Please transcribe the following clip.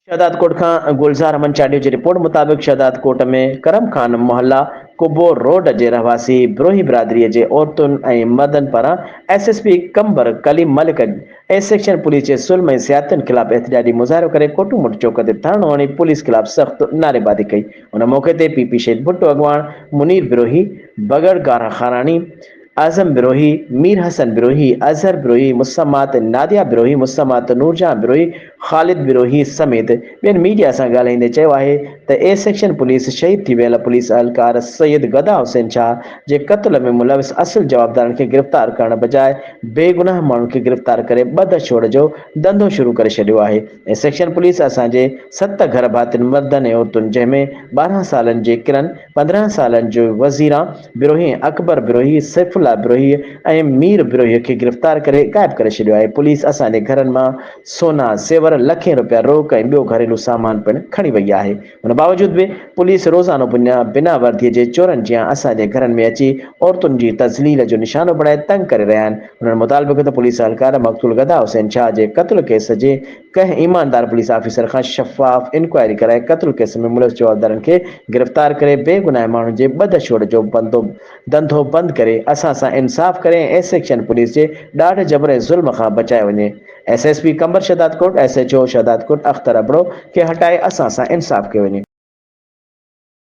शहदाद कोट खां गुलज़ार अमन चाडियो जी रिपोर्ट मुताबिक़ शहदाद कोट में करम खान मोहल्ला कुबो रोड जे रहवासी ब्रोही बिरादरी जे औरतुन ऐं मर्दन पारां SSP Qambar Kaleem Malik A section police जे ज़ुल्म ऐं ज़ियादतियुनि ख़िलाफ़ एहतजाजी मुज़ाहिरो करे कोटूमट चौक ते धरणो हणी पुलिस ख़िलाफ़ सख़्त नारेबाज़ी कई। उन मौक़े ते पीपी शहीद भुट्टो अॻवान मुनीर बिरोही बगड़ गारा खारानी आज़म बिरोही मीर हसन बिरोही अजहर बिरोही मुसम्मात नादिया बिरोही मुसम्मात नूरजहां बिरोही ख़ालिद बिरोही समेत ॿियनि मीडिया सां ॻाल्हाईंदे चयो आहे त ए सेक्शन पुलिस शहीद थी वियल पुलिस अहलकार सैयद गदा हुसैन शाह जे क़त्ल में मुलविस असुल जवाबदारनि खे गिरफ़्तार करण बजाए बेगुनाह माण्हुनि खे गिरफ़्तार करे बदछोड़ जो धंधो शुरू करे छॾियो आहे। ऐं सेक्शन पुलिस असांजे 7 घर भातियुनि मर्दनि ऐं औरतुनि जंहिंमें 12 सालनि जे किरन 15 सालनि जो वज़ीरा बिरोही अकबर बिरोही सैफुल्ला बिरोही ऐं मीर बिरोही खे गिरफ़्तार करे ग़ाइब करे छॾियो आहे। पुलिस असांजे घरनि मां सोना ज़ेवर लखें रुपया रोक ऐं ॿियो घरेलू सामान पिणु खणी वई आहे। उन बावजूद भी पुलिस रोज़ानो बिना वर्दीअ जे चोरनि जियां असांजे घरनि में अची औरतुनि जी तज़लील जो निशानो बणाए तंग करे रहिया आहिनि। उन्हनि मुताबिक़ त पुलिस अहलकार मक़तूल गदा हुसैन शाह जे क़त्ल केस जे कंहिं ईमानदार पुलिस ऑफिसर खां शफ़ाफ़ इंक्वायरी कराए क़त्ल केस में मुलविस जवाबदारनि खे गिरफ़्तार करे बेगुनाह माण्हुनि जे बदछोड़ जो धंधो बंदि करे असां सां इंसाफ़ करे ऐं सेक्शन पुलिस जे ॾाढे जबर ऐं ज़ुल्म खां बचाए वञे। एसएसपी कंबर शहदाद कोट एसएचओ शहदाद कोट अख्तर अबड़ो खे हटाए असां सां इंसाफ़ कयो वञे।